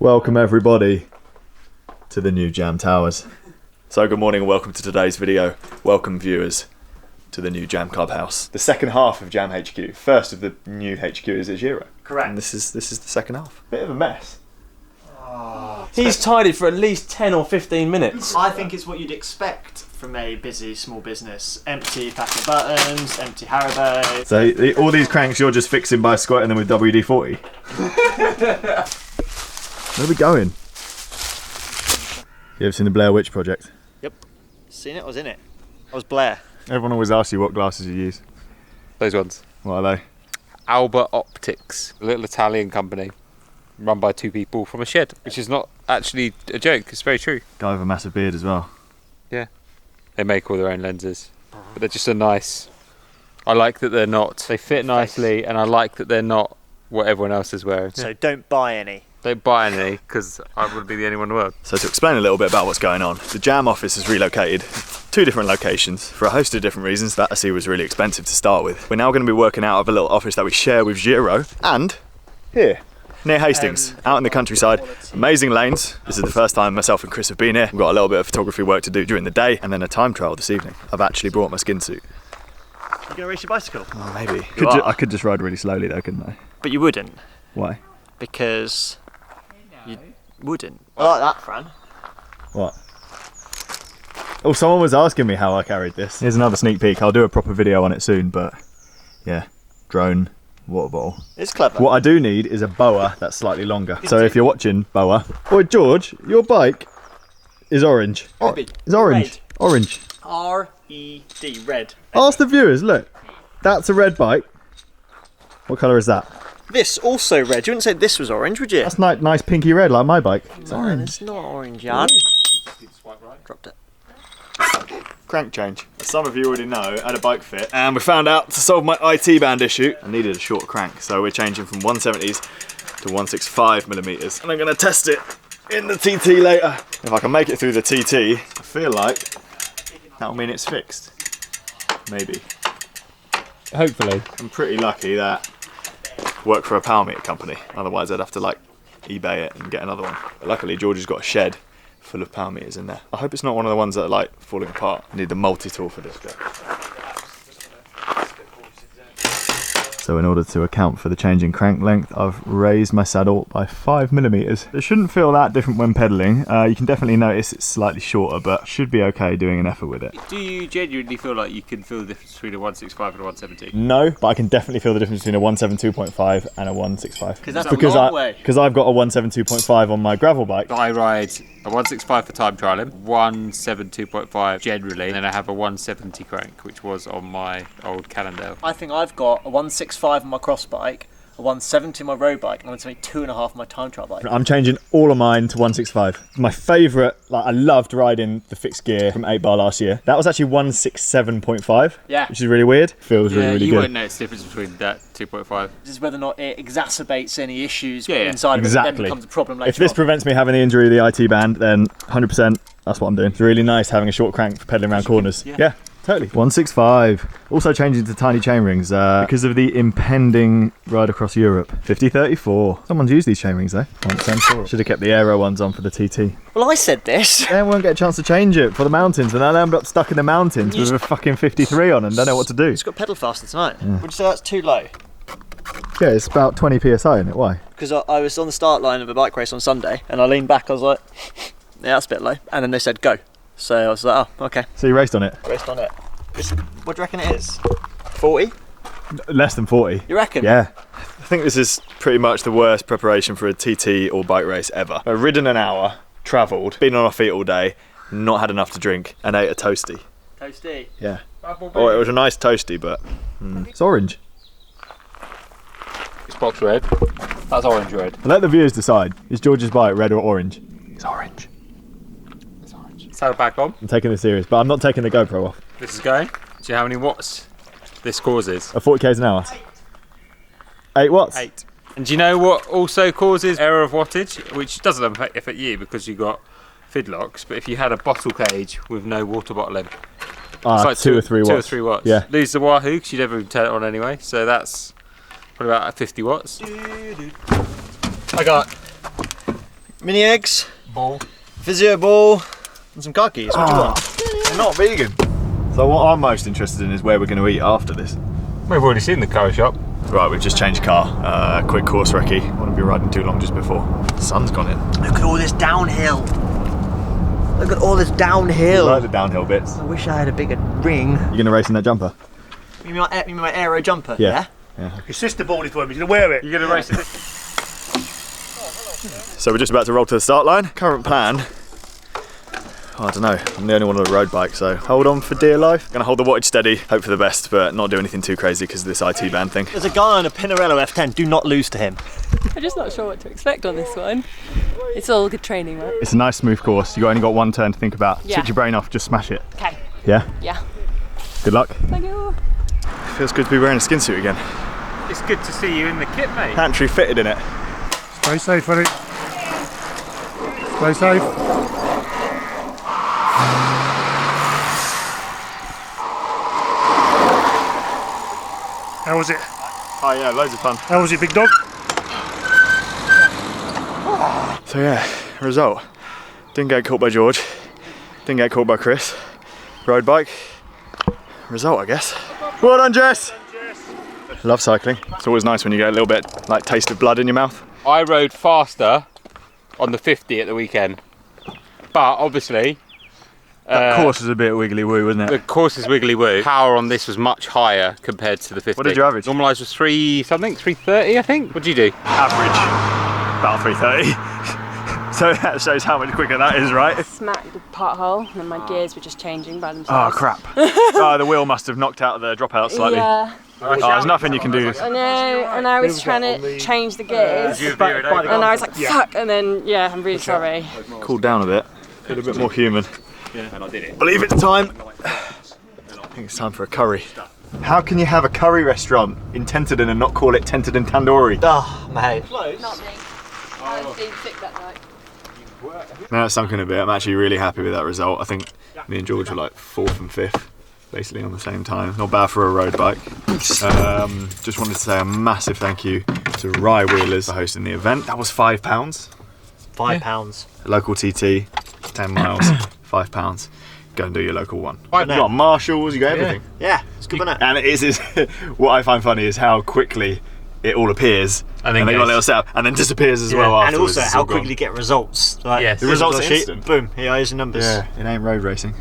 Welcome everybody to the new Jam Towers. So good morning and welcome to today's video. Welcome viewers to the new Jam Clubhouse. The second half of Jam HQ. First of the new HQ is at Giro. Correct. And this is the second half. Bit of a mess. He's tidied for at least 10 or 15 minutes. I think it's what you'd expect from a busy small business. Empty pack of buttons, empty Haribo. So all these cranks you're just fixing by squirting them with WD-40. Where are we going? You ever seen the Blair Witch Project? Yep. Seen it? I was in it. I was Blair. Everyone always asks you what glasses you use. Those ones. What are they? Alba Optics, a little Italian company run by two people from a shed, which is not actually a joke, it's very true. Guy with a massive beard as well. Yeah. They make all their own lenses, but they're just I like that they're not, they fit nicely, and I like that they're not what everyone else is wearing. So don't buy any. Don't buy any, because I wouldn't be the only one in the world. So to explain a little bit about what's going on, the Jam office has relocated 2 different locations for a host of different reasons. That I see was really expensive to start with. We're now going to be working out of a little office that we share with Giro and here, near Hastings, out in the countryside. Amazing lanes. This is the first time myself and Chris have been here. We've got a little bit of photography work to do during the day and then a time trial this evening. I've actually brought my skin suit. You're going to race your bicycle? Oh, maybe. I could just ride really slowly though, couldn't I? But you wouldn't. Why? Because you wouldn't. I like that, Fran. What? Oh, someone was asking me how I carried this. Here's another sneak peek. I'll do a proper video on it soon, but yeah, drone, water bottle. It's clever. What I do need is a boa that's slightly longer. So if you're watching, boa. Boy, George, your bike is orange. It's orange. Red. Orange. R-E-D, red. Ask the viewers, look. That's a red bike. What colour is that? This also red. You wouldn't say this was orange, would you? That's nice pinky red like my bike. It's orange. It's not orange, Jan. Dropped it. Crank change. As some of you already know, I had a bike fit and we found out to solve my IT band issue I needed a shorter crank, so we're changing from 170s to 165mm and I'm going to test it in the TT later. If I can make it through the TT, I feel like that'll mean it's fixed. Maybe. Hopefully. I'm pretty lucky that I work for a power meter company, otherwise I'd have to like eBay it and get another one. But luckily George has got a shed full of power meters in there. I hope it's not one of the ones that are like falling apart. I need the multi-tool for this bit. So in order to account for the change in crank length, I've raised my saddle by 5mm. It shouldn't feel that different when pedaling. You can definitely notice it's slightly shorter, but should be okay doing an effort with it. Do you genuinely feel like you can feel the difference between a 165 and a 170? No, but I can definitely feel the difference between a 172.5 and a 165. Because that's a long way. Because I've got a 172.5 on my gravel bike. I ride a 165 for time trialing, 172.5 generally, and then I have a 170 crank, which was on my old Cannondale. I think I've got a 165 on my cross bike, a 170 on my road bike, and I'm going to make 2.5 on my time trial bike. I'm changing all of mine to 165. My favourite, like I loved riding the fixed gear from 8 Bar last year. That was actually 167.5, Yeah. which is really weird. Feels really you good. won't notice the difference between that 2.5. This is whether or not it exacerbates any issues Yeah, inside of it, exactly. then becomes a problem later If this on. prevents me having the injury of the IT band, then 100% that's what I'm doing. It's really nice having a short crank for pedalling around corners. Yeah. Totally. 165. Also changing to tiny chain rings because of the impending ride across Europe. 5034. Someone's used these chain rings though. Should have kept the aero ones on for the TT. Well, I said this. Then won't get a chance to change it for the mountains, and I'll end up stuck in the mountains with a fucking 53 on and don't know what to do. It's got pedal faster tonight. Would you say that's too low? Yeah, it's about 20 psi in it. Why? Because I was on the start line of a bike race on Sunday, and I leaned back, I was like, yeah, that's a bit low. And then they said, go. So I was like, oh, okay. So you raced on it? Raced on it. What do you reckon it is? 40? Less than 40. You reckon? Yeah. I think this is pretty much the worst preparation for a TT or bike race ever. I've ridden an hour, travelled, been on our feet all day, not had enough to drink, and ate a toasty. Toasty? Yeah. Oh, it was a nice toasty, but it's orange. It's box red. That's orange red. Let the viewers decide. Is George's bike red or orange? It's orange. It's orange. Saddle back on. I'm taking this serious, but I'm not taking the GoPro off. This is going. Do you know how many watts this causes? At 40 k's an hour? 8 watts? 8. And do you know what also causes error of wattage? Which doesn't affect you because you got fidlocks, but if you had a bottle cage with no water bottle in, it's like 2 or 3 watts. 2 or 3 watts. Yeah. Lose the Wahoo because you never even turn it on anyway, so that's probably about 50 watts. I got Mini eggs, Ball. physio ball, and some khakis. What do you want? They're not vegan. So what I'm most interested in is where we're going to eat after this. We've already seen the curry shop. Right, we've just changed car. Quick course recce. Wouldn't be riding too long just before. The sun's gone in. Look at all this downhill. Look at all this downhill. I like the downhill bits. I wish I had a bigger ring. You going to race in that jumper? You mean my aero jumper? Yeah. Your sister bought it for me. She's gonna wear it. You're going to race it. So we're just about to roll to the start line. Current plan, I don't know, I'm the only one on a road bike, so hold on for dear life. Gonna hold the wattage steady, hope for the best, but not do anything too crazy because of this IT band thing. There's a guy on a Pinarello F10. Do not lose to him. I'm just not sure what to expect on this one. It's all good training, right? It's a nice smooth course, you only got one turn to think about. Yeah. Switch your brain off, just smash it. Okay. Yeah? Yeah. Good luck. Thank you. Feels good to be wearing a skin suit again. It's good to see you in the kit, mate. Pantry fitted in it. Stay safe, Eric. Stay safe. How was it? Oh yeah, loads of fun. How was it, big dog? So yeah, result. Didn't get caught by George. Didn't get caught by Chris. Road bike. Result, I guess. Well done, Jess. Love cycling. It's always nice when you get a little bit like taste of blood in your mouth. I rode faster on the 50 at the weekend, but obviously That course was a bit wiggly woo, wasn't the it? course is wiggly woo. Power on this was much higher compared to the 50. What did you average? Normalised was 3 something, 330 I think. What did you do? Average, about 330. So that shows how much quicker that is, right? Smacked the pothole and my gears were just changing by Oh themselves. crap. Oh, the wheel must have knocked out the dropout slightly. Yeah, Oh, there's nothing you can do. I know, and I was trying to change the gears, You and veered over. I was like, fuck, and then, yeah, I'm really sorry. Cooled down a bit. Feel a bit more human. And I did it. Believe it's time. I think it's time for a curry. How can you have a curry restaurant in Tenterden and not call it Tenterden Tandoori? Oh, mate. Not me. I was being sick that night. Now it's sunken a bit. I'm actually really happy with that result. I think me and George were like 4th and 5th, basically on the same time. Not bad for a road bike. Just wanted to say a massive thank you to Rye Wheelers for hosting the event. That was £5. £5. A local TT, 10 miles, £5. Go and do your local one. Right You now. got marshals, you got everything. Yeah, it's good, isn't it? And it is what I find funny is how quickly it all appears, And and then they got a goes. little setup, and then disappears as well And afterwards. also It's how all gone. quickly you get results. Like, Yes. The results are sheet, instant. boom, here's your numbers. Yeah, it ain't road racing.